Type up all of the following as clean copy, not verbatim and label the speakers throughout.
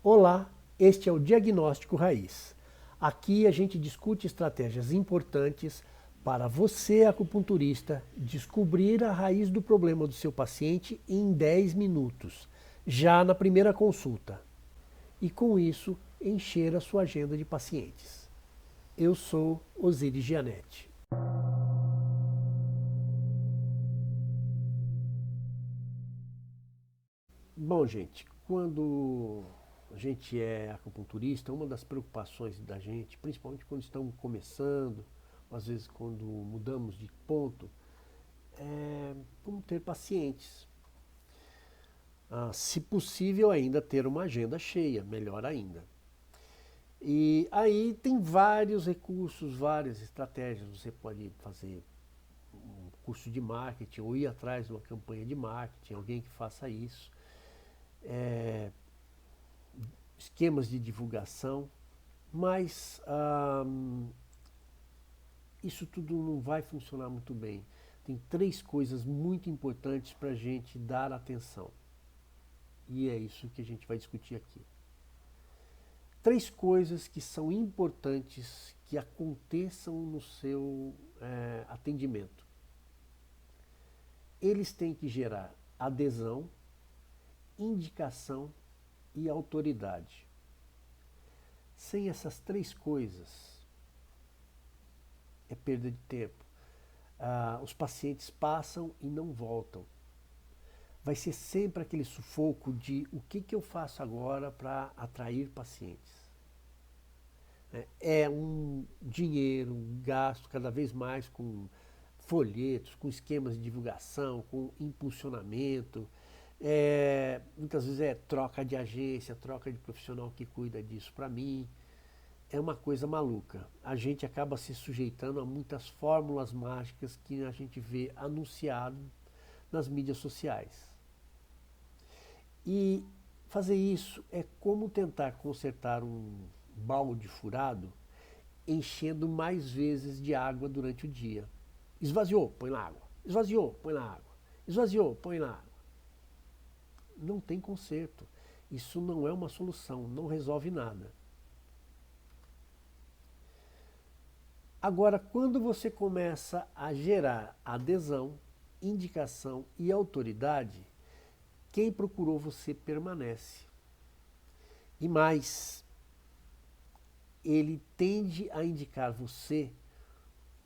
Speaker 1: Olá, este é o Diagnóstico Raiz. Aqui a gente discute estratégias importantes para você, acupunturista, descobrir a raiz do problema do seu paciente em 10 minutos, já na primeira consulta. E com isso, encher a sua agenda de pacientes. Eu sou Osiris Gianetti. Bom, gente, quando a gente é acupunturista, uma das preocupações da gente, principalmente quando estamos começando, às vezes quando mudamos de ponto, é como ter pacientes. Se possível, ainda ter uma agenda cheia, melhor ainda. E aí tem vários recursos, várias estratégias. Você pode fazer um curso de marketing ou ir atrás de uma campanha de marketing, alguém que faça isso. Esquemas de divulgação, mas isso tudo não vai funcionar muito bem. Tem 3 coisas muito importantes para a gente dar atenção. E é isso que a gente vai discutir aqui. 3 coisas que são importantes que aconteçam no seu atendimento. Eles têm que gerar adesão, indicação e autoridade. Sem essas 3 coisas, é perda de tempo. Os pacientes passam e não voltam. Vai ser sempre aquele sufoco de o que eu faço agora para atrair pacientes. É um dinheiro gasto cada vez mais com folhetos, com esquemas de divulgação, com impulsionamento. Muitas vezes é troca de agência, troca de profissional que cuida disso para mim. É uma coisa maluca. A gente acaba se sujeitando a muitas fórmulas mágicas que a gente vê anunciado nas mídias sociais. E fazer isso é como tentar consertar um balde furado enchendo mais vezes de água durante o dia. Esvaziou, põe na água. Esvaziou, põe na água. Esvaziou, põe na água. Não tem conserto. Isso não é uma solução, não resolve nada. Agora, quando você começa a gerar adesão, indicação e autoridade, quem procurou você permanece. E mais, ele tende a indicar você.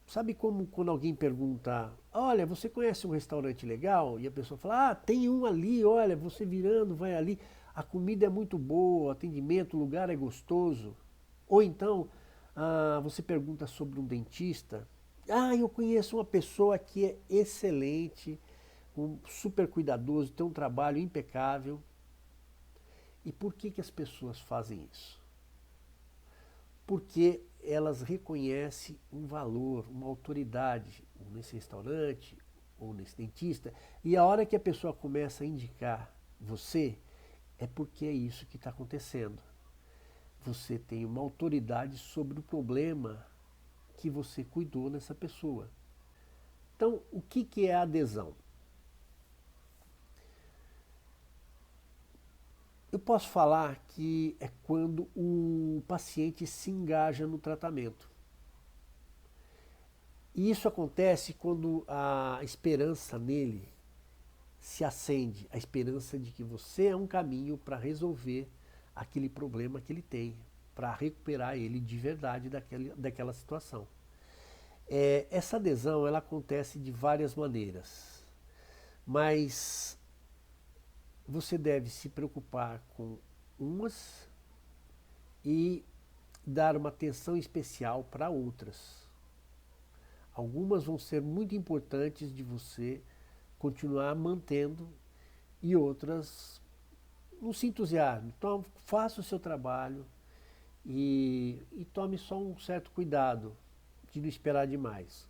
Speaker 1: Sabe como quando alguém pergunta, olha, você conhece um restaurante legal? E a pessoa fala, tem um ali, olha, você virando, vai ali, a comida é muito boa, o atendimento, o lugar é gostoso. Ou então, você pergunta sobre um dentista, eu conheço uma pessoa que é excelente, super cuidadoso, tem um trabalho impecável. E por que as pessoas fazem isso? Porque elas reconhecem um valor, uma autoridade nesse restaurante ou nesse dentista, e a hora que a pessoa começa a indicar você, é porque é isso que está acontecendo. Você tem uma autoridade sobre o problema que você cuidou nessa pessoa. Então, o que é a adesão? Eu posso falar que é quando o paciente se engaja no tratamento. E isso acontece quando a esperança nele se acende, a esperança de que você é um caminho para resolver aquele problema que ele tem, para recuperar ele de verdade daquela situação. Essa adesão ela acontece de várias maneiras, mas você deve se preocupar com umas e dar uma atenção especial para outras. Algumas vão ser muito importantes de você continuar mantendo e outras não se entusiasme. Então, faça o seu trabalho e tome só um certo cuidado de não esperar demais.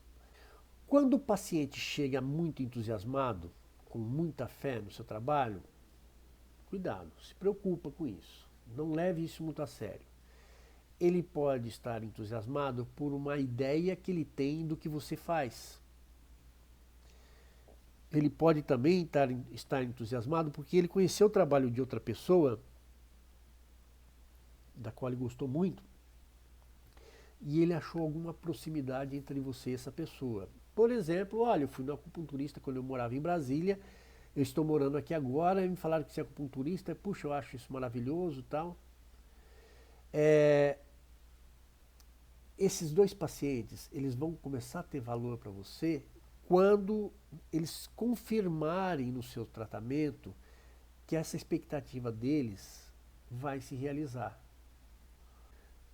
Speaker 1: Quando o paciente chega muito entusiasmado, com muita fé no seu trabalho, cuidado, se preocupa com isso. Não leve isso muito a sério. Ele pode estar entusiasmado por uma ideia que ele tem do que você faz. Ele pode também estar entusiasmado porque ele conheceu o trabalho de outra pessoa da qual ele gostou muito, e ele achou alguma proximidade entre você e essa pessoa. Por exemplo, olha, eu fui no acupunturista quando eu morava em Brasília, eu estou morando aqui agora, e me falaram que você é acupunturista, puxa, eu acho isso maravilhoso e tal. É, esses dois pacientes, eles vão começar a ter valor para você quando eles confirmarem no seu tratamento que essa expectativa deles vai se realizar.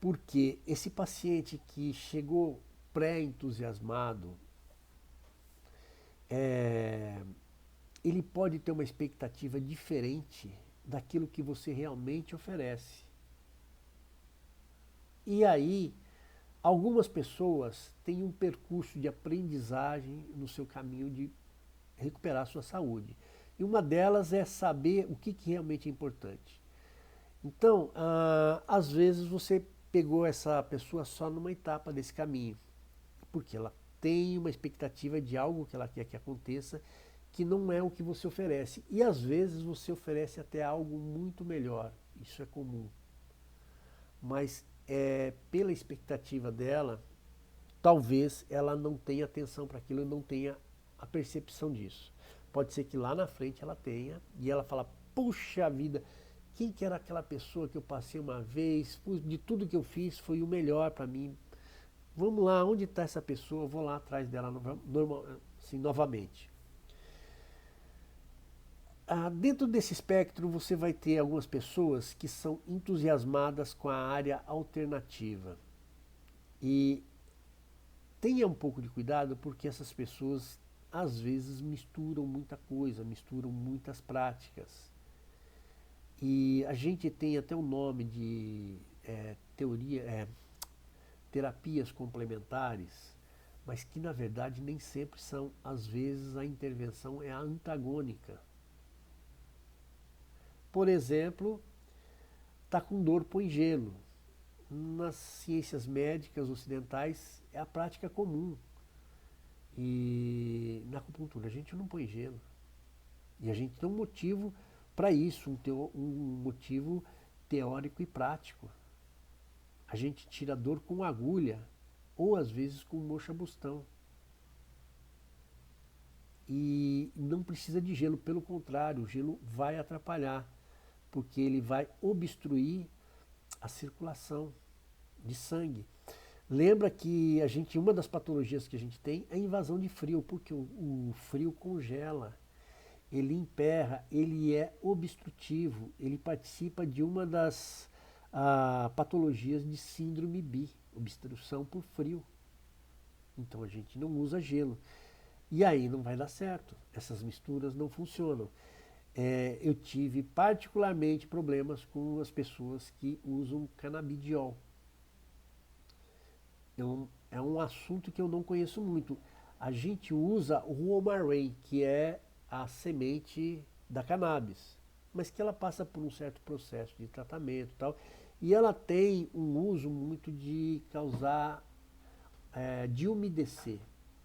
Speaker 1: Porque esse paciente que chegou pré-entusiasmado, é, ele pode ter uma expectativa diferente daquilo que você realmente oferece. E aí, algumas pessoas têm um percurso de aprendizagem no seu caminho de recuperar a sua saúde. E uma delas é saber o que realmente é importante. Então, às vezes você pegou essa pessoa só numa etapa desse caminho, porque ela tem uma expectativa de algo que ela quer que aconteça, que não é o que você oferece. E às vezes você oferece até algo muito melhor. Isso é comum. Mas pela expectativa dela, talvez ela não tenha atenção para aquilo e não tenha a percepção disso. Pode ser que lá na frente ela tenha e ela fala, puxa vida, quem que era aquela pessoa que eu passei uma vez, de tudo que eu fiz foi o melhor para mim. Vamos lá, onde está essa pessoa? Eu vou lá atrás dela assim, novamente. Dentro desse espectro você vai ter algumas pessoas que são entusiasmadas com a área alternativa. E tenha um pouco de cuidado porque essas pessoas às vezes misturam muita coisa, misturam muitas práticas. E a gente tem até um nome de terapias complementares, mas que na verdade nem sempre são. Às vezes a intervenção é antagônica. Por exemplo, tá com dor, põe gelo. Nas ciências médicas ocidentais é a prática comum. E na acupuntura a gente não põe gelo. E a gente tem um motivo para isso, um motivo teórico e prático. A gente tira a dor com agulha, ou às vezes com moxa-bustão. E não precisa de gelo, pelo contrário, o gelo vai atrapalhar, porque ele vai obstruir a circulação de sangue. Lembra que uma das patologias que a gente tem é a invasão de frio, porque o frio congela, ele emperra, ele é obstrutivo, ele participa de uma das patologias de síndrome BI, obstrução por frio. Então a gente não usa gelo. E aí não vai dar certo, essas misturas não funcionam. Eu tive particularmente problemas com as pessoas que usam canabidiol. É um assunto que eu não conheço muito. A gente usa o Romaray, que é a semente da cannabis, mas que ela passa por um certo processo de tratamento e tal, e ela tem um uso muito de causar, de umedecer.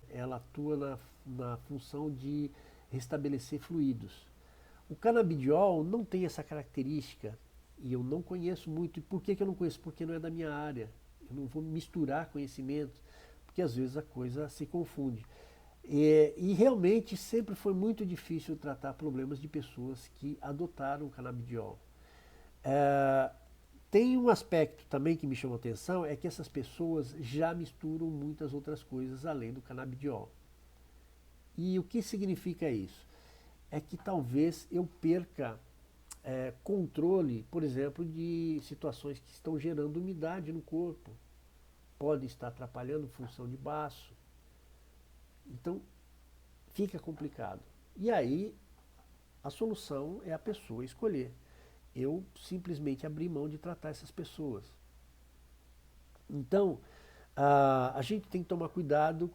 Speaker 1: Ela atua na função de restabelecer fluidos. O canabidiol não tem essa característica, e eu não conheço muito. E por que eu não conheço? Porque não é da minha área. Eu não vou misturar conhecimentos, porque às vezes a coisa se confunde. E realmente sempre foi muito difícil tratar problemas de pessoas que adotaram o canabidiol. Tem um aspecto também que me chamou a atenção, é que essas pessoas já misturam muitas outras coisas além do canabidiol. E o que significa isso? É que talvez eu perca controle, por exemplo, de situações que estão gerando umidade no corpo. Pode estar atrapalhando função de baço. Então, fica complicado. E aí, a solução é a pessoa escolher. Eu simplesmente abri mão de tratar essas pessoas. Então, a gente tem que tomar cuidado,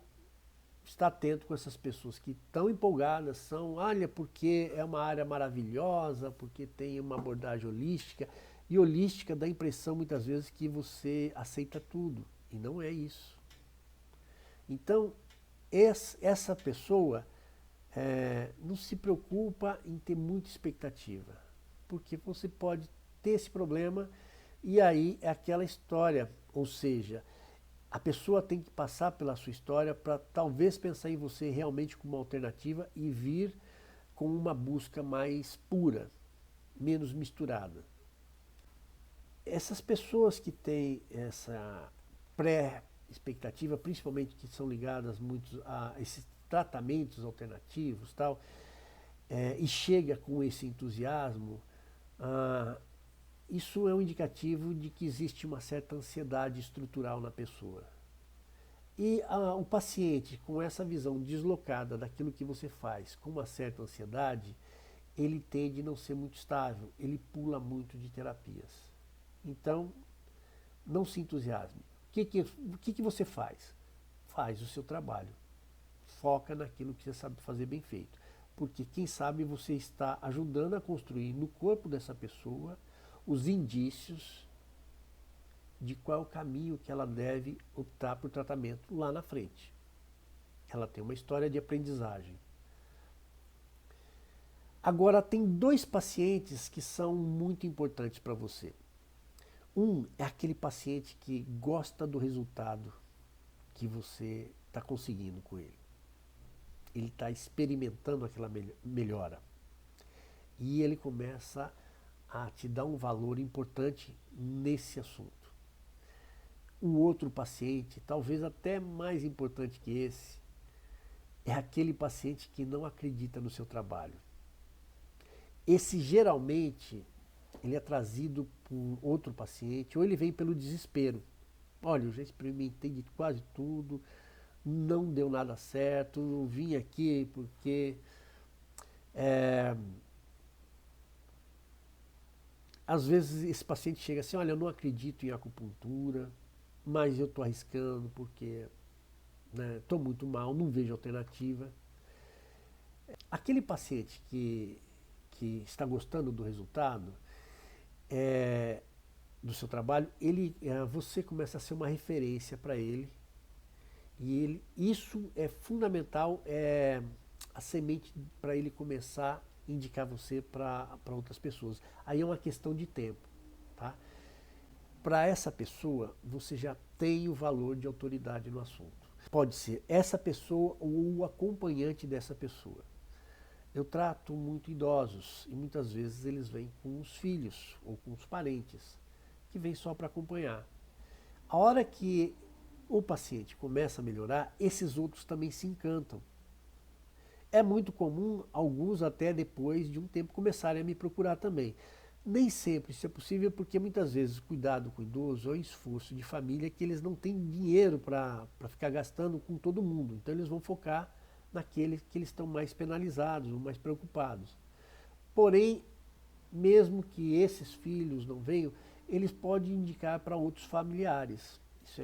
Speaker 1: estar atento com essas pessoas que estão empolgadas, olha, porque é uma área maravilhosa, porque tem uma abordagem holística, e holística dá a impressão muitas vezes que você aceita tudo, e não é isso. Então, essa pessoa não se preocupa em ter muita expectativa, porque você pode ter esse problema E aí é aquela história, ou seja, a pessoa tem que passar pela sua história para talvez pensar em você realmente como uma alternativa e vir com uma busca mais pura, menos misturada. Essas pessoas que têm essa pré-expectativa, principalmente que são ligadas muito a esses tratamentos alternativos tal, e chega com esse entusiasmo, ah, isso é um indicativo de que existe uma certa ansiedade estrutural na pessoa. E o paciente com essa visão deslocada daquilo que você faz, com uma certa ansiedade, ele tende a não ser muito estável, ele pula muito de terapias. Então, não se entusiasme. O que você faz? Faz o seu trabalho. Foca naquilo que você sabe fazer bem feito. Porque, quem sabe, você está ajudando a construir no corpo dessa pessoa os indícios de qual é o caminho que ela deve optar por tratamento lá na frente. Ela tem uma história de aprendizagem. Agora, tem dois pacientes que são muito importantes para você. Um é aquele paciente que gosta do resultado que você está conseguindo com ele. Ele está experimentando aquela melhora. E ele começa a te dar um valor importante nesse assunto. O outro paciente, talvez até mais importante que esse, é aquele paciente que não acredita no seu trabalho. Esse geralmente ele é trazido por outro paciente ou ele vem pelo desespero. Olha, eu já experimentei de quase tudo, não deu nada certo, vim aqui porque às vezes esse paciente chega assim, olha, eu não acredito em acupuntura, mas eu estou arriscando porque estou muito mal, não vejo alternativa. Aquele paciente que está gostando do resultado, do seu trabalho, você começa a ser uma referência para ele. E isso é fundamental, a semente para ele começar a indicar você para outras pessoas. Aí é uma questão de tempo. Tá? Para essa pessoa, você já tem o valor de autoridade no assunto. Pode ser essa pessoa ou o acompanhante dessa pessoa. Eu trato muito idosos e muitas vezes eles vêm com os filhos ou com os parentes, que vêm só para acompanhar. A hora que o paciente começa a melhorar, esses outros também se encantam. É muito comum alguns até depois de um tempo começarem a me procurar também. Nem sempre isso é possível porque muitas vezes o cuidado com o idoso é um esforço de família que eles não têm dinheiro para ficar gastando com todo mundo. Então eles vão focar naqueles que eles estão mais penalizados ou mais preocupados. Porém, mesmo que esses filhos não venham, eles podem indicar para outros familiares.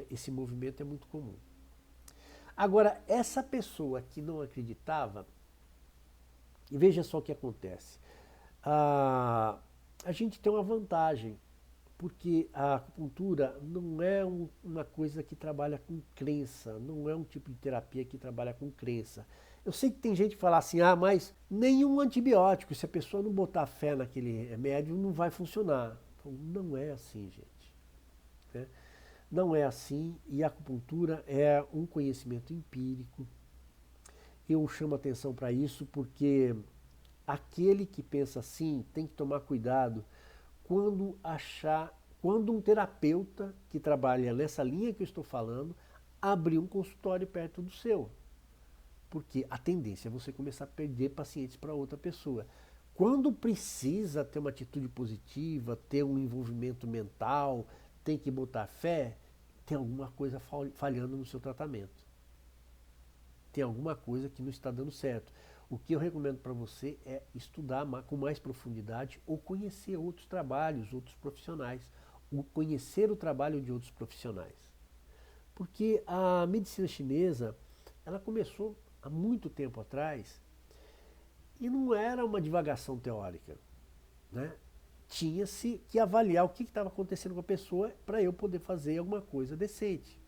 Speaker 1: Esse movimento é muito comum. Agora, essa pessoa que não acreditava, e veja só o que acontece. A gente tem uma vantagem, porque a acupuntura não é uma coisa que trabalha com crença, não é um tipo de terapia que trabalha com crença. Eu sei que tem gente que fala assim, mas nenhum antibiótico, se a pessoa não botar fé naquele remédio, não vai funcionar. Então, não é assim, gente. Né? Não é assim, e a acupuntura é um conhecimento empírico. Eu chamo atenção para isso porque aquele que pensa assim tem que tomar cuidado quando um terapeuta que trabalha nessa linha que eu estou falando abrir um consultório perto do seu. Porque a tendência é você começar a perder pacientes para outra pessoa. Quando precisa ter uma atitude positiva, ter um envolvimento mental, tem que botar fé, tem alguma coisa falhando no seu tratamento. Tem alguma coisa que não está dando certo. O que eu recomendo para você é estudar com mais profundidade ou conhecer outros trabalhos, outros profissionais, ou conhecer o trabalho de outros profissionais. Porque a medicina chinesa, ela começou há muito tempo atrás e não era uma divagação teórica. Né? Tinha-se que avaliar o que estava acontecendo com a pessoa para eu poder fazer alguma coisa decente,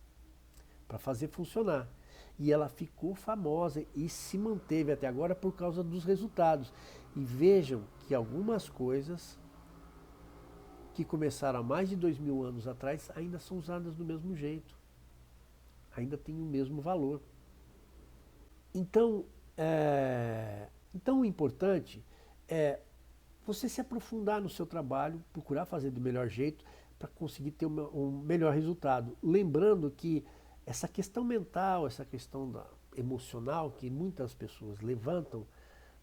Speaker 1: para fazer funcionar. E ela ficou famosa e se manteve até agora por causa dos resultados. E vejam que algumas coisas que começaram há mais de 2000 anos atrás ainda são usadas do mesmo jeito, ainda têm o mesmo valor. Então, então o importante é você se aprofundar no seu trabalho, procurar fazer do melhor jeito para conseguir ter um melhor resultado. Lembrando que essa questão mental, essa questão emocional que muitas pessoas levantam,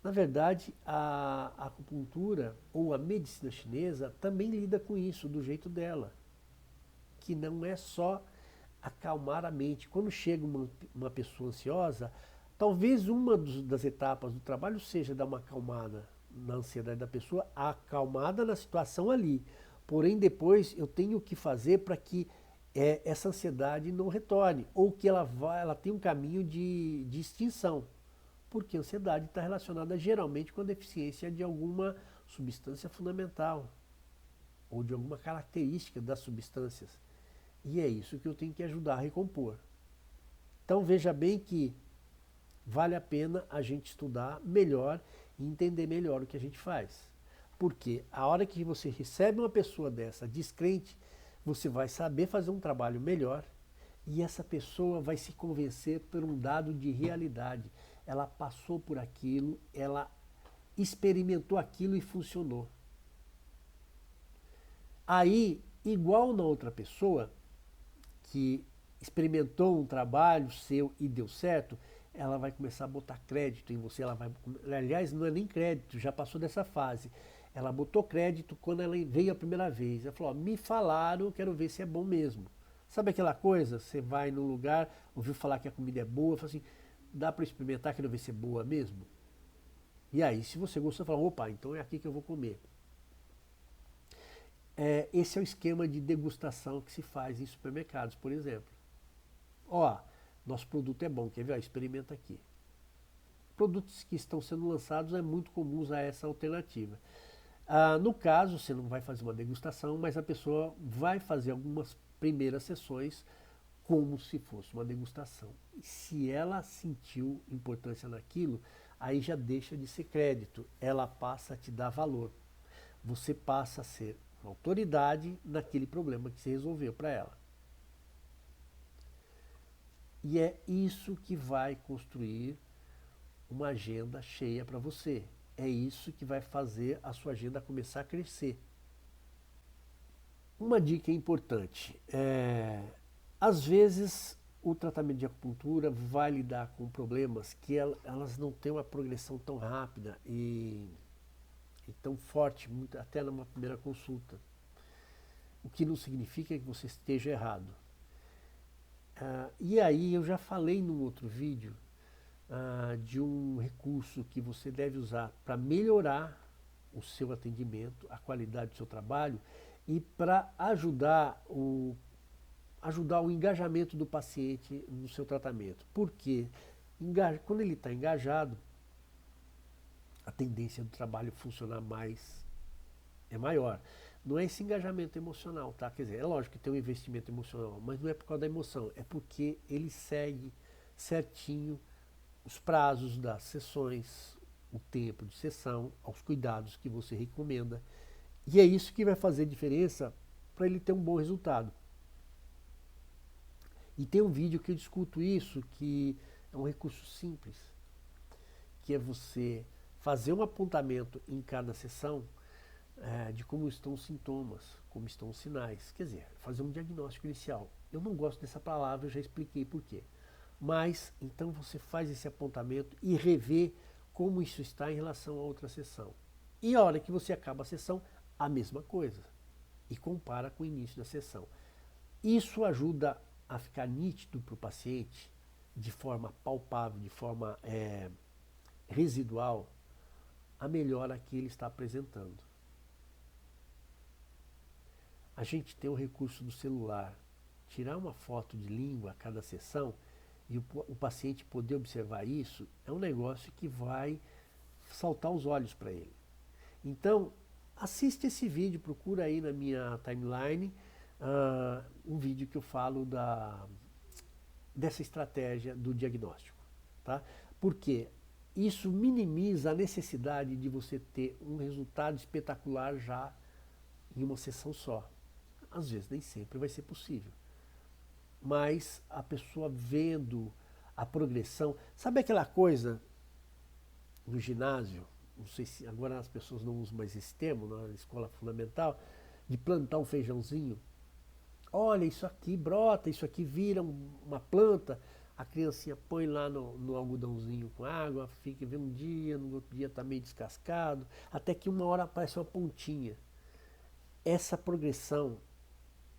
Speaker 1: na verdade a acupuntura ou a medicina chinesa também lida com isso do jeito dela, que não é só acalmar a mente. Quando chega uma pessoa ansiosa, talvez uma das etapas do trabalho seja dar uma acalmada na ansiedade da pessoa, acalmada na situação ali. Porém, depois eu tenho que fazer para que essa ansiedade não retorne, ou que ela tenha um caminho de extinção. Porque a ansiedade está relacionada geralmente com a deficiência de alguma substância fundamental, ou de alguma característica das substâncias. E é isso que eu tenho que ajudar a recompor. Então veja bem que vale a pena a gente estudar melhor e entender melhor o que a gente faz. Porque a hora que você recebe uma pessoa dessa descrente, você vai saber fazer um trabalho melhor e essa pessoa vai se convencer por um dado de realidade. Ela passou por aquilo, ela experimentou aquilo e funcionou. Aí, igual na outra pessoa, que experimentou um trabalho seu e deu certo, ela vai começar a botar crédito em você, aliás, não é nem crédito, já passou dessa fase. Ela botou crédito quando ela veio a primeira vez. Ela falou, me falaram, quero ver se é bom mesmo. Sabe aquela coisa? Você vai num lugar, ouviu falar que a comida é boa, fala assim, dá para experimentar, quero ver se é boa mesmo? E aí, se você gostou, fala, opa, então é aqui que eu vou comer. Esse é o esquema de degustação que se faz em supermercados, por exemplo. Ó, nosso produto é bom, quer ver? Ó, experimenta aqui. Produtos que estão sendo lançados é muito comum usar essa alternativa. No caso, você não vai fazer uma degustação, mas a pessoa vai fazer algumas primeiras sessões como se fosse uma degustação. E se ela sentiu importância naquilo, aí já deixa de ser crédito, ela passa a te dar valor. Você passa a ser uma autoridade naquele problema que você resolveu para ela. E é isso que vai construir uma agenda cheia para você. É isso que vai fazer a sua agenda começar a crescer. Uma dica importante, às vezes o tratamento de acupuntura vai lidar com problemas que elas não têm uma progressão tão rápida e tão forte, até numa primeira consulta. O que não significa que você esteja errado. E aí eu já falei num outro vídeo de um recurso que você deve usar para melhorar o seu atendimento, a qualidade do seu trabalho e para ajudar o engajamento do paciente no seu tratamento. Porque quando ele está engajado, a tendência do trabalho funcionar mais é maior. Não é esse engajamento emocional, tá? Quer dizer, é lógico que tem um investimento emocional, mas não é por causa da emoção, é porque ele segue certinho os prazos das sessões, o tempo de sessão, aos cuidados que você recomenda. E é isso que vai fazer diferença para ele ter um bom resultado. E tem um vídeo que eu discuto isso, que é um recurso simples, que é você fazer um apontamento em cada sessão de como estão os sintomas, como estão os sinais. Quer dizer, fazer um diagnóstico inicial. Eu não gosto dessa palavra, eu já expliquei por quê. Mas, então você faz esse apontamento e revê como isso está em relação a outra sessão. E a hora que você acaba a sessão, a mesma coisa. E compara com o início da sessão. Isso ajuda a ficar nítido para o paciente, de forma palpável, de forma residual, a melhora que ele está apresentando. A gente tem o recurso do celular. Tirar uma foto de língua a cada sessão e o paciente poder observar isso é um negócio que vai saltar os olhos para ele. Então, assiste esse vídeo, procura aí na minha timeline um vídeo que eu falo dessa estratégia do diagnóstico. Tá? Porque isso minimiza a necessidade de você ter um resultado espetacular já em uma sessão só. Às vezes nem sempre vai ser possível. Mas a pessoa vendo a progressão, sabe aquela coisa no ginásio, não sei se agora as pessoas não usam mais esse termo na escola fundamental, de plantar um feijãozinho. Olha, isso aqui brota, isso aqui vira uma planta. A criancinha põe lá no algodãozinho com água, fica vê um dia, no outro dia está meio descascado, até que uma hora aparece uma pontinha. Essa progressão,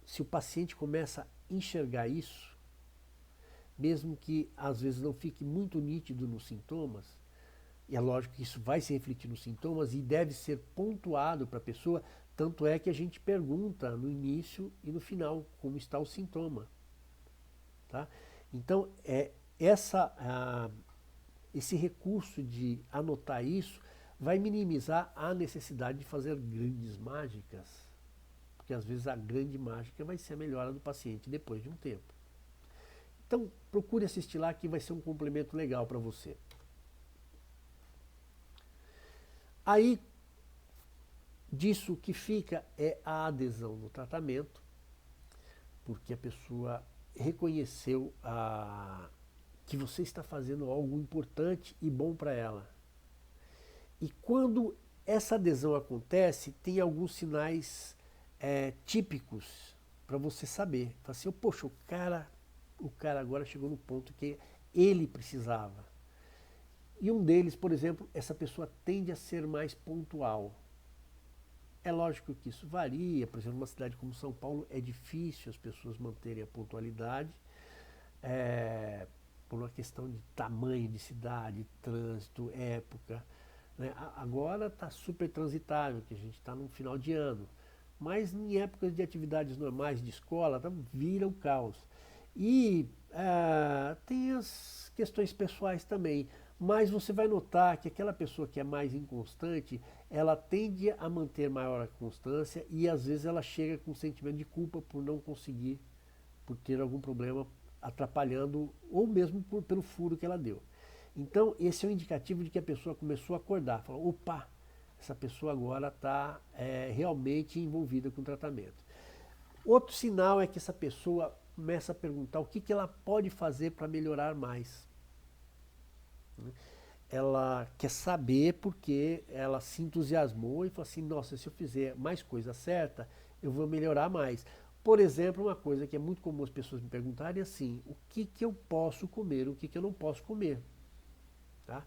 Speaker 1: se o paciente começa a enxergar isso, mesmo que às vezes não fique muito nítido nos sintomas, e é lógico que isso vai se refletir nos sintomas e deve ser pontuado para a pessoa, tanto é que a gente pergunta no início e no final como está o sintoma. Tá? Então, esse recurso de anotar isso vai minimizar a necessidade de fazer grandes mágicas, porque às vezes a grande mágica vai ser a melhora do paciente depois de um tempo. Então, procure assistir lá que vai ser um complemento legal para você. Aí, disso o que fica é a adesão no tratamento, porque a pessoa reconheceu que você está fazendo algo importante e bom para ela. E quando essa adesão acontece, tem alguns sinais típicos para você saber. Fala assim, poxa, o cara agora chegou no ponto que ele precisava. E um deles, por exemplo, essa pessoa tende a ser mais pontual. É lógico que isso varia, por exemplo, numa cidade como São Paulo é difícil as pessoas manterem a pontualidade, por uma questão de tamanho de cidade, trânsito, época. Né? Agora está super transitável, que a gente está no final de ano. Mas em épocas de atividades normais de escola, vira o caos. E tem as questões pessoais também. Mas você vai notar que aquela pessoa que é mais inconstante, ela tende a manter maior constância e às vezes ela chega com um sentimento de culpa por não conseguir, por ter algum problema atrapalhando, ou mesmo pelo furo que ela deu. Então, esse é um indicativo de que a pessoa começou a acordar, falou, opa, essa pessoa agora está realmente envolvida com o tratamento. Outro sinal é que essa pessoa começa a perguntar o que ela pode fazer para melhorar mais. Ela quer saber porque ela se entusiasmou e falou assim, nossa, se eu fizer mais coisa certa, eu vou melhorar mais. Por exemplo, uma coisa que é muito comum as pessoas me perguntarem é assim, o que eu posso comer, o que eu não posso comer. Tá?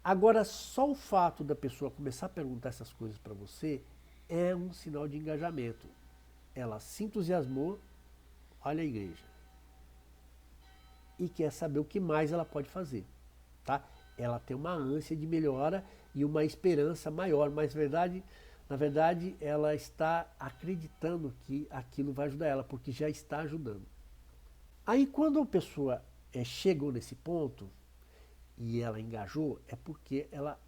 Speaker 1: Agora, só o fato da pessoa começar a perguntar essas coisas para você é um sinal de engajamento. Ela se entusiasmou, olha a igreja, e quer saber o que mais ela pode fazer. Tá? Ela tem uma ânsia de melhora e uma esperança maior, mas na verdade ela está acreditando que aquilo vai ajudar ela, porque já está ajudando. Aí quando a pessoa chegou nesse ponto e ela engajou, é porque ela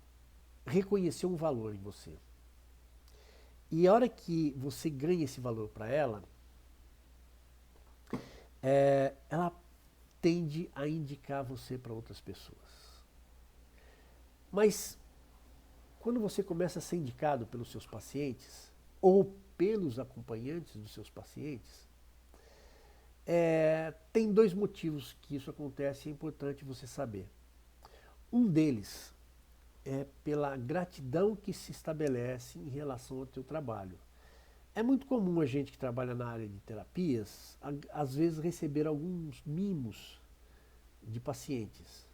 Speaker 1: reconheceu um valor em você. E a hora que você ganha esse valor para ela, ela tende a indicar você para outras pessoas. Mas quando você começa a ser indicado pelos seus pacientes ou pelos acompanhantes dos seus pacientes, tem dois motivos que isso acontece e é importante você saber. Um deles é pela gratidão que se estabelece em relação ao teu trabalho. É muito comum a gente que trabalha na área de terapias, às vezes receber alguns mimos de pacientes.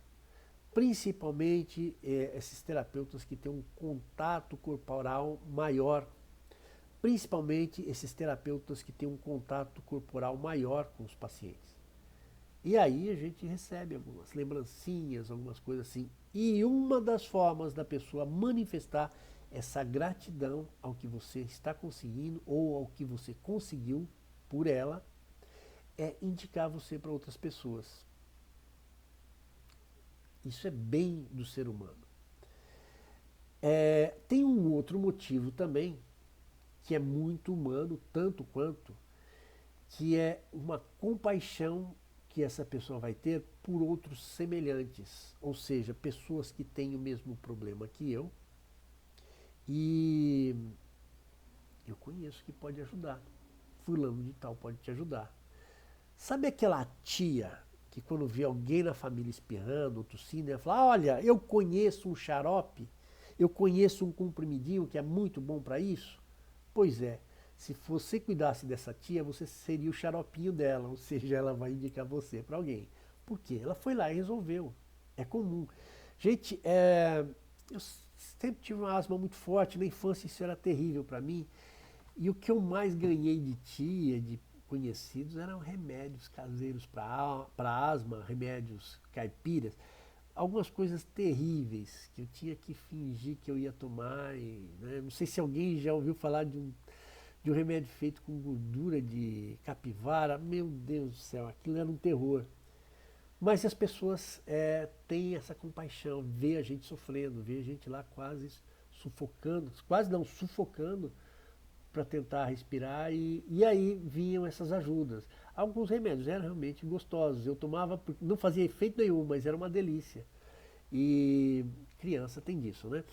Speaker 1: Principalmente esses terapeutas que têm um contato corporal maior. Principalmente esses terapeutas que têm um contato corporal maior com os pacientes. E aí a gente recebe algumas lembrancinhas, algumas coisas assim. E uma das formas da pessoa manifestar essa gratidão ao que você está conseguindo ou ao que você conseguiu por ela é indicar você para outras pessoas. Isso é bem do ser humano. Tem um outro motivo também, que é muito humano, tanto quanto, que é uma compaixão que essa pessoa vai ter por outros semelhantes, ou seja, pessoas que têm o mesmo problema que eu, e Eu conheço que pode ajudar. Fulano de tal pode te ajudar. Sabe aquela tia que quando vê alguém na família espirrando ou tossindo, ela fala, olha, eu conheço um xarope, eu conheço um comprimidinho que é muito bom para isso? Pois é, se você cuidasse dessa tia, você seria o xaropinho dela, ou seja, ela vai indicar você para alguém. Por quê? Ela foi lá e resolveu. É comum. Gente, eu sempre tive uma asma muito forte, na infância isso era terrível para mim. E o que eu mais ganhei de tia, de conhecidos, eram remédios caseiros para asma, remédios caipiras, algumas coisas terríveis que eu tinha que fingir que eu ia tomar. E, né, não sei se alguém já ouviu falar de um remédio feito com gordura de capivara. Meu Deus do céu, aquilo era um terror. Mas as pessoas têm essa compaixão, vê a gente sofrendo, vê a gente lá quase sufocando, quase não, sufocando para tentar respirar e aí vinham essas ajudas. Alguns remédios eram realmente gostosos, eu tomava, não fazia efeito nenhum, mas era uma delícia. E criança tem disso, né?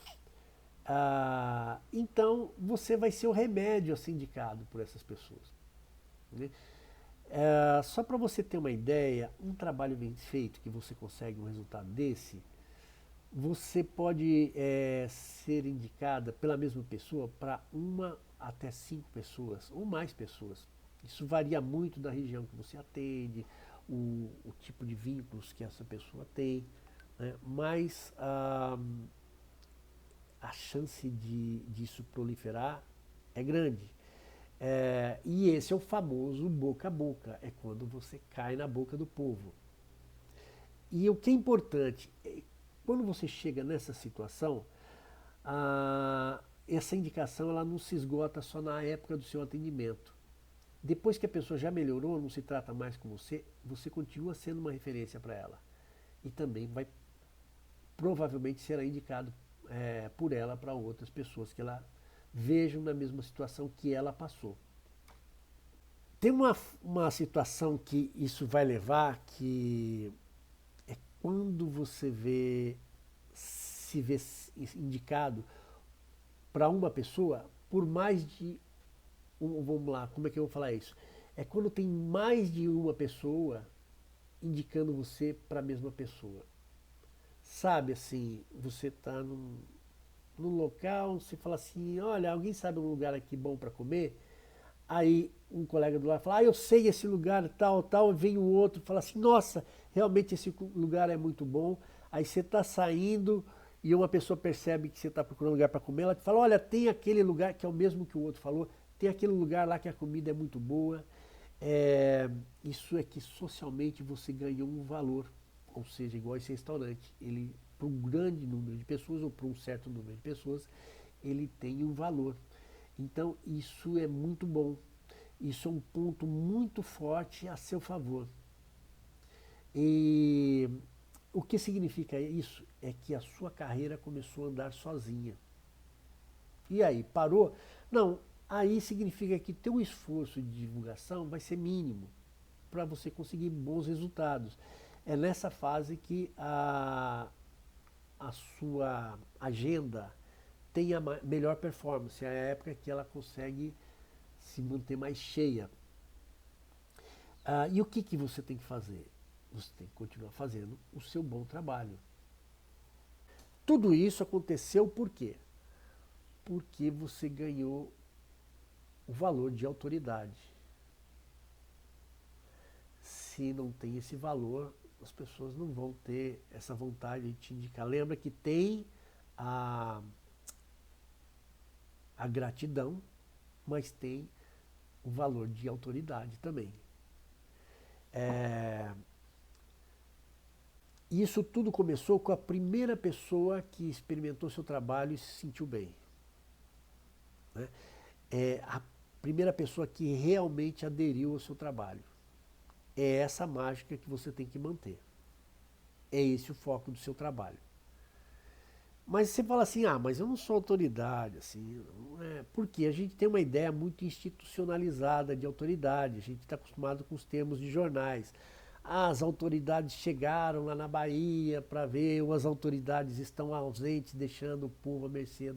Speaker 1: Então você vai ser o remédio a ser indicado por essas pessoas. Né? Só para você ter uma ideia, um trabalho bem feito que você consegue um resultado desse, você pode ser indicada pela mesma pessoa para uma até 5 pessoas ou mais pessoas. Isso varia muito da região que você atende, o tipo de vínculos que essa pessoa tem, né? Mas a chance disso proliferar é grande. E esse é o famoso boca a boca, é quando você cai na boca do povo. E o que é importante, quando você chega nessa situação, essa indicação ela não se esgota só na época do seu atendimento. Depois que a pessoa já melhorou, não se trata mais com você, você continua sendo uma referência para ela. E também vai provavelmente será indicado por ela para outras pessoas que ela vejam na mesma situação que ela passou. Tem uma situação que isso vai levar, que é quando você se vê indicado para uma pessoa por mais de vamos lá, como é que eu vou falar isso? É quando tem mais de uma pessoa indicando você para a mesma pessoa. Sabe assim, você está num local, você fala assim, olha, alguém sabe um lugar aqui bom para comer? Aí um colega do lado fala, eu sei esse lugar, tal, tal, vem o outro, fala assim, nossa, realmente esse lugar é muito bom. Aí você está saindo e uma pessoa percebe que você está procurando lugar para comer, ela te fala, olha, tem aquele lugar que é o mesmo que o outro falou, tem aquele lugar lá que a comida é muito boa. Isso é que socialmente você ganhou um valor, ou seja, igual esse restaurante, ele para um grande número de pessoas ou para um certo número de pessoas, ele tem um valor. Então isso é muito bom. Isso é um ponto muito forte a seu favor. E o que significa isso? É que a sua carreira começou a andar sozinha. E aí, parou? Não, aí significa que teu esforço de divulgação vai ser mínimo para você conseguir bons resultados. É nessa fase que a sua agenda tem a melhor performance, é a época que ela consegue se manter mais cheia. E o que você tem que fazer? Você tem que continuar fazendo o seu bom trabalho. Tudo isso aconteceu por quê? Porque você ganhou o valor de autoridade. Se não tem esse valor, as pessoas não vão ter essa vontade de te indicar. Lembra que tem a gratidão, mas tem o valor de autoridade também. Isso tudo começou com a primeira pessoa que experimentou seu trabalho e se sentiu bem. Né? A primeira pessoa que realmente aderiu ao seu trabalho. É essa mágica que você tem que manter. É esse o foco do seu trabalho. Mas você fala assim, mas eu não sou autoridade, assim, não é. Porque a gente tem uma ideia muito institucionalizada de autoridade, a gente está acostumado com os termos de jornais. As autoridades chegaram lá na Bahia para ver, ou as autoridades estão ausentes, deixando o povo à mercê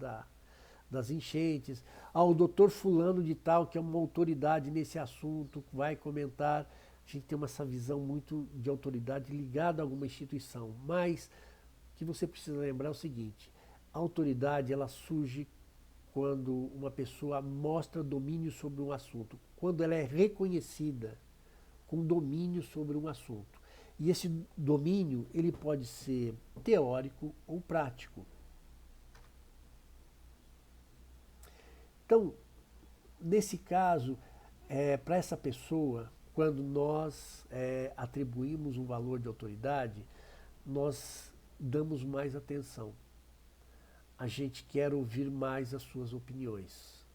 Speaker 1: das enchentes. Ah, o doutor fulano de tal, que é uma autoridade nesse assunto, vai comentar. A gente tem essa visão muito de autoridade ligada a alguma instituição. Mas o que você precisa lembrar é o seguinte, a autoridade ela surge quando uma pessoa mostra domínio sobre um assunto, quando ela é reconhecida com domínio sobre um assunto. E esse domínio ele pode ser teórico ou prático. Então, nesse caso, para essa pessoa, quando nós atribuímos um valor de autoridade, nós damos mais atenção. A gente quer ouvir mais as suas opiniões.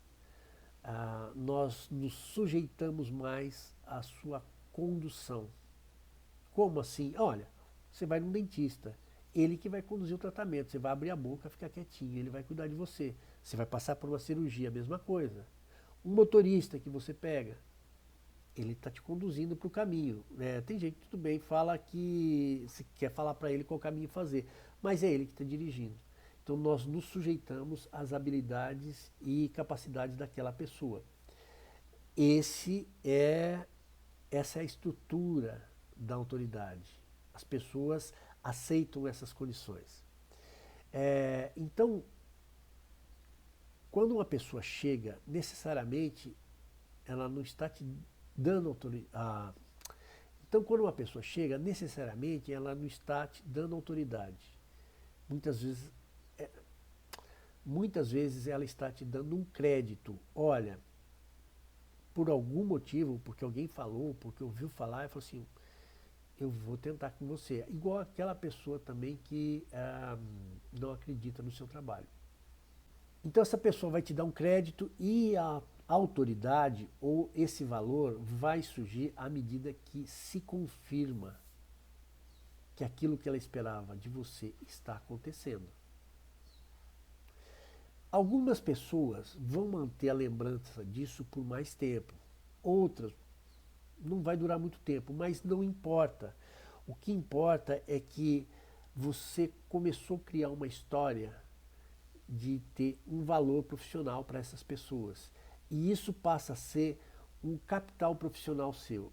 Speaker 1: Nós nos sujeitamos mais à sua condução. Como assim? Olha, você vai num dentista, ele que vai conduzir o tratamento, você vai abrir a boca, ficar quietinho, ele vai cuidar de você. Você vai passar por uma cirurgia, a mesma coisa. Um motorista que você pega, ele está te conduzindo para o caminho. Tem gente que tudo bem, fala que você quer falar para ele qual caminho fazer, mas é ele que está dirigindo. Então nós nos sujeitamos às habilidades e capacidades daquela pessoa. Essa é a estrutura da autoridade. As pessoas aceitam essas condições. Então, quando uma pessoa chega, necessariamente ela não está te dando autoridade. Então, quando uma pessoa chega, necessariamente ela não está te dando autoridade. Muitas vezes ela está te dando um crédito. Olha, por algum motivo, porque alguém falou, porque ouviu falar, ela falou assim, eu vou tentar com você. Igual aquela pessoa também que não acredita no seu trabalho. Então essa pessoa vai te dar um crédito e a autoridade ou esse valor vai surgir à medida que se confirma que aquilo que ela esperava de você está acontecendo. Algumas pessoas vão manter a lembrança disso por mais tempo, outras não vai durar muito tempo, mas não importa. O que importa é que você começou a criar uma história de ter um valor profissional para essas pessoas. E isso passa a ser um capital profissional seu.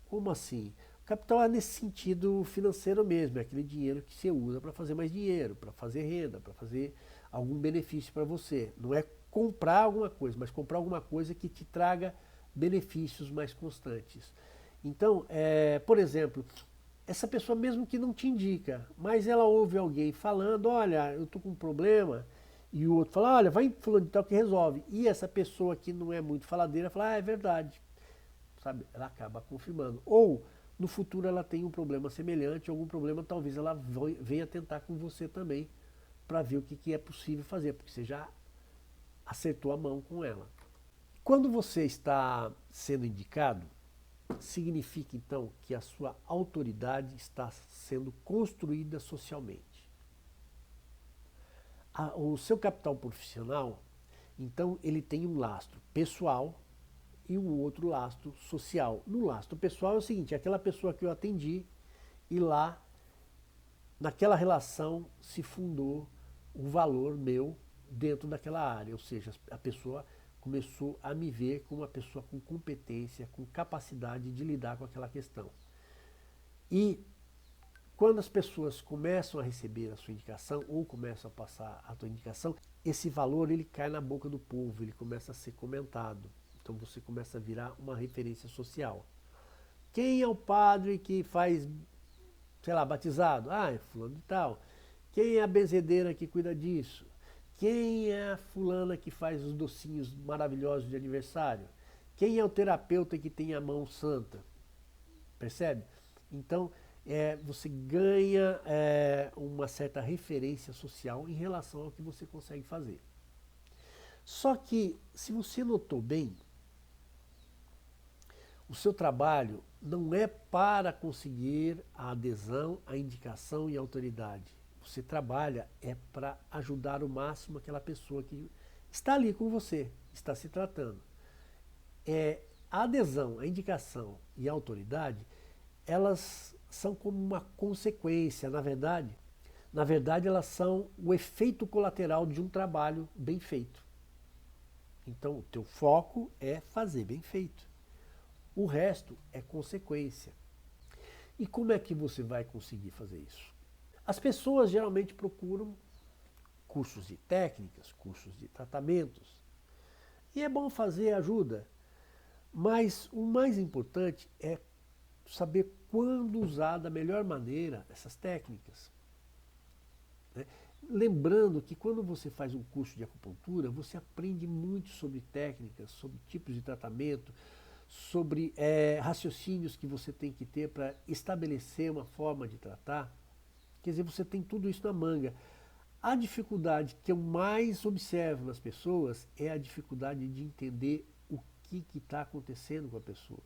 Speaker 1: Como assim? O capital é nesse sentido financeiro mesmo, é aquele dinheiro que você usa para fazer mais dinheiro, para fazer renda, para fazer algum benefício para você. Não é comprar alguma coisa, mas comprar alguma coisa que te traga benefícios mais constantes. Então, por exemplo, essa pessoa mesmo que não te indica, mas ela ouve alguém falando, olha, eu estou com um problema, e o outro fala, olha, vai em fulano de tal que resolve. E essa pessoa que não é muito faladeira fala, é verdade. Sabe? Ela acaba confirmando. Ou, no futuro, ela tem um problema semelhante, algum problema, talvez ela venha tentar com você também, para ver o que é possível fazer, porque você já acertou a mão com ela. Quando você está sendo indicado, significa então que a sua autoridade está sendo construída socialmente. O seu capital profissional, então, ele tem um lastro pessoal e um outro lastro social. No lastro pessoal é o seguinte, é aquela pessoa que eu atendi e lá, naquela relação, se fundou o valor meu dentro daquela área, ou seja, a pessoa começou a me ver como uma pessoa com competência, com capacidade de lidar com aquela questão. E quando as pessoas começam a receber a sua indicação ou começam a passar a tua indicação, esse valor ele cai na boca do povo, ele começa a ser comentado. Então você começa a virar uma referência social. Quem é o padre que faz, sei lá, batizado? Ah, é fulano de tal. Quem é a benzedeira que cuida disso? Quem é a fulana que faz os docinhos maravilhosos de aniversário? Quem é o terapeuta que tem a mão santa? Percebe? Então, você ganha uma certa referência social em relação ao que você consegue fazer. Só que, se você notou bem, o seu trabalho não é para conseguir a adesão, a indicação e a autoridade. Você trabalha para ajudar o máximo aquela pessoa que está ali com você, está se tratando. A adesão, a indicação e a autoridade, elas são como uma consequência, na verdade elas são o efeito colateral de um trabalho bem feito. Então, o teu foco é fazer bem feito. O resto é consequência. E como é que você vai conseguir fazer isso? As pessoas geralmente procuram cursos de técnicas, cursos de tratamentos. E é bom fazer ajuda, mas o mais importante é saber quando usar da melhor maneira essas técnicas. Né? Lembrando que quando você faz um curso de acupuntura, você aprende muito sobre técnicas, sobre tipos de tratamento, sobre raciocínios que você tem que ter para estabelecer uma forma de tratar. Quer dizer, você tem tudo isso na manga. A dificuldade que eu mais observo nas pessoas é a dificuldade de entender o que está acontecendo com a pessoa.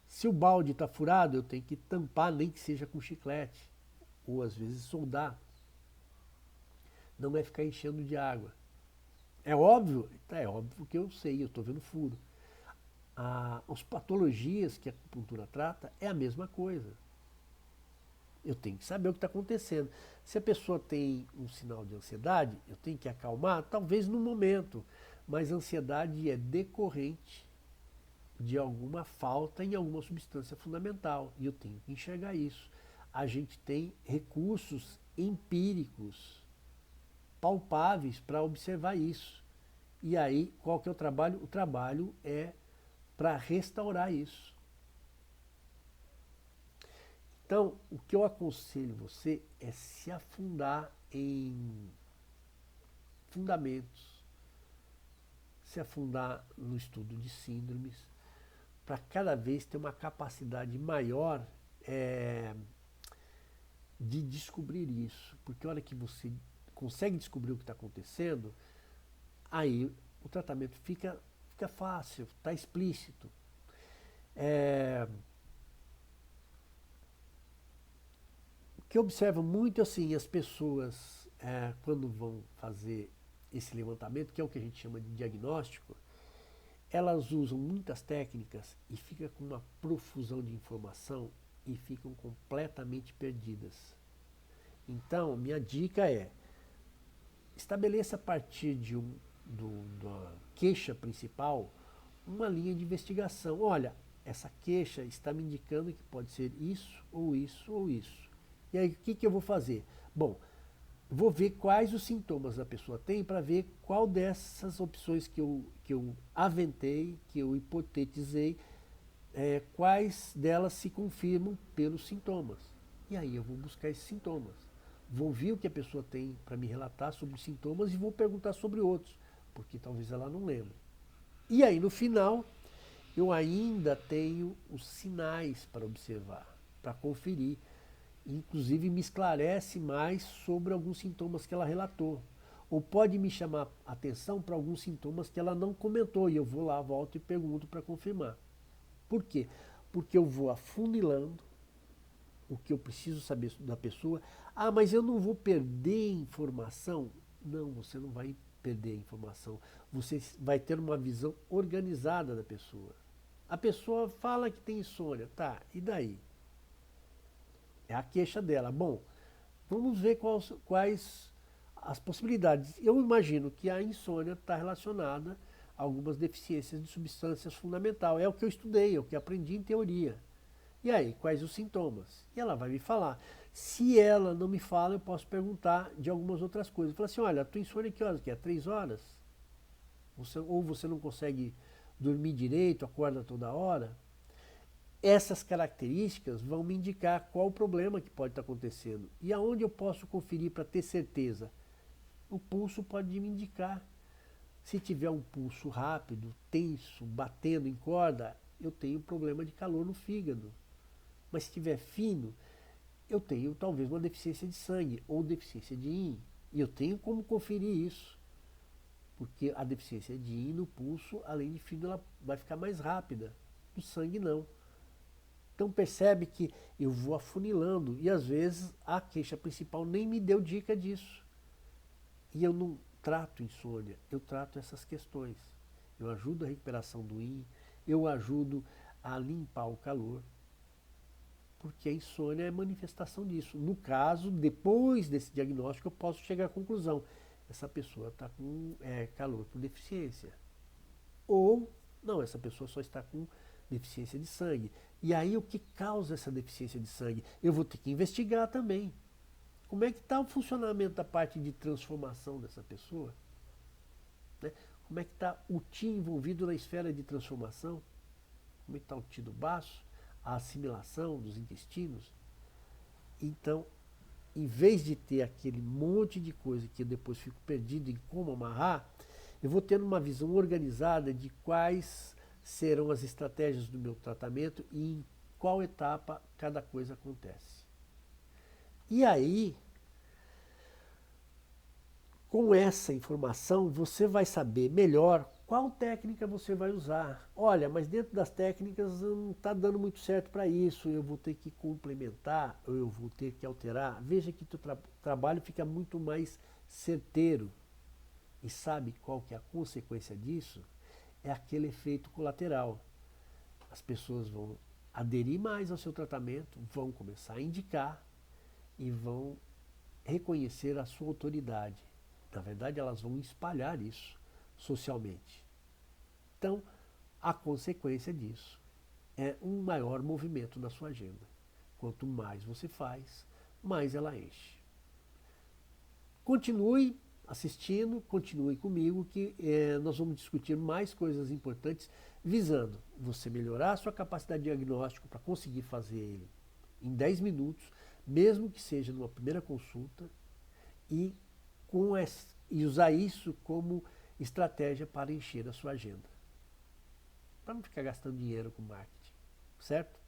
Speaker 1: Se o balde está furado, eu tenho que tampar, nem que seja com chiclete, ou às vezes soldar. Não é ficar enchendo de água. É óbvio? É óbvio que eu sei, eu estou vendo furo. As patologias que a acupuntura trata é a mesma coisa. Eu tenho que saber o que está acontecendo. Se a pessoa tem um sinal de ansiedade, eu tenho que acalmar, talvez no momento, mas a ansiedade é decorrente de alguma falta em alguma substância fundamental, e eu tenho que enxergar isso. A gente tem recursos empíricos, palpáveis para observar isso. E aí, qual que é o trabalho? O trabalho é para restaurar isso. Então, o que eu aconselho você é se afundar em fundamentos, se afundar no estudo de síndromes, para cada vez ter uma capacidade maior de descobrir isso. Porque a hora que você consegue descobrir o que está acontecendo, aí o tratamento fica fácil, está explícito. O que eu observo muito assim, as pessoas quando vão fazer esse levantamento, que é o que a gente chama de diagnóstico, elas usam muitas técnicas e ficam com uma profusão de informação e ficam completamente perdidas. Então, minha dica é, estabeleça a partir da queixa principal uma linha de investigação. Olha, essa queixa está me indicando que pode ser isso, ou isso, ou isso. E aí, o que eu vou fazer? Bom, vou ver quais os sintomas a pessoa tem para ver qual dessas opções que eu aventei, que eu hipotetizei, quais delas se confirmam pelos sintomas. E aí eu vou buscar esses sintomas. Vou ouvir o que a pessoa tem para me relatar sobre os sintomas e vou perguntar sobre outros, porque talvez ela não lembre. E aí no final, eu ainda tenho os sinais para observar, para conferir. Inclusive me esclarece mais sobre alguns sintomas que ela relatou. Ou pode me chamar a atenção para alguns sintomas que ela não comentou e eu vou lá, volto e pergunto para confirmar. Por quê? Porque eu vou afunilando o que eu preciso saber da pessoa. Ah, mas eu não vou perder informação? Não, você não vai perder informação. Você vai ter uma visão organizada da pessoa. A pessoa fala que tem insônia, tá, e daí? É a queixa dela. Bom, vamos ver quais as possibilidades. Eu imagino que a insônia está relacionada a algumas deficiências de substâncias fundamentais. É o que eu estudei, é o que aprendi em teoria. E aí, quais os sintomas? E ela vai me falar. Se ela não me fala, eu posso perguntar de algumas outras coisas. Falar assim, olha, a tua insônia que horas que é? 3 horas? Ou você não consegue dormir direito, acorda toda hora? Essas características vão me indicar qual o problema que pode estar acontecendo. E aonde eu posso conferir para ter certeza? O pulso pode me indicar. Se tiver um pulso rápido, tenso, batendo em corda, eu tenho problema de calor no fígado. Mas se estiver fino, eu tenho talvez uma deficiência de sangue ou deficiência de yin. E eu tenho como conferir isso. Porque a deficiência de yin no pulso, além de fino, ela vai ficar mais rápida. No sangue não. Então percebe que eu vou afunilando e às vezes a queixa principal nem me deu dica disso. E eu não trato insônia, eu trato essas questões. Eu ajudo a recuperação do yin, eu ajudo a limpar o calor, porque a insônia é manifestação disso. No caso, depois desse diagnóstico, eu posso chegar à conclusão. essa pessoa está com calor por deficiência. Ou, não, essa pessoa só está com deficiência de sangue. E aí o que causa essa deficiência de sangue? Eu vou ter que investigar também. Como é que está o funcionamento da parte de transformação dessa pessoa? Né? Como é que está o Ti envolvido na esfera de transformação? Como é que está o Ti do baço? A assimilação dos intestinos? Então, em vez de ter aquele monte de coisa que eu depois fico perdido em como amarrar, eu vou tendo uma visão organizada de quais serão as estratégias do meu tratamento e em qual etapa cada coisa acontece. E aí, com essa informação, você vai saber melhor qual técnica você vai usar. Olha, mas dentro das técnicas não está dando muito certo para isso, eu vou ter que complementar, ou eu vou ter que alterar. Veja que o trabalho fica muito mais certeiro. E sabe qual que é a consequência disso? É aquele efeito colateral. As pessoas vão aderir mais ao seu tratamento, vão começar a indicar e vão reconhecer a sua autoridade. Na verdade, elas vão espalhar isso socialmente. Então, a consequência disso é um maior movimento na sua agenda. Quanto mais você faz, mais ela enche. Continue assistindo, continue comigo que nós vamos discutir mais coisas importantes visando você melhorar a sua capacidade de diagnóstico para conseguir fazer ele em 10 minutos, mesmo que seja numa primeira consulta, e usar isso como estratégia para encher a sua agenda. Para não ficar gastando dinheiro com marketing, certo?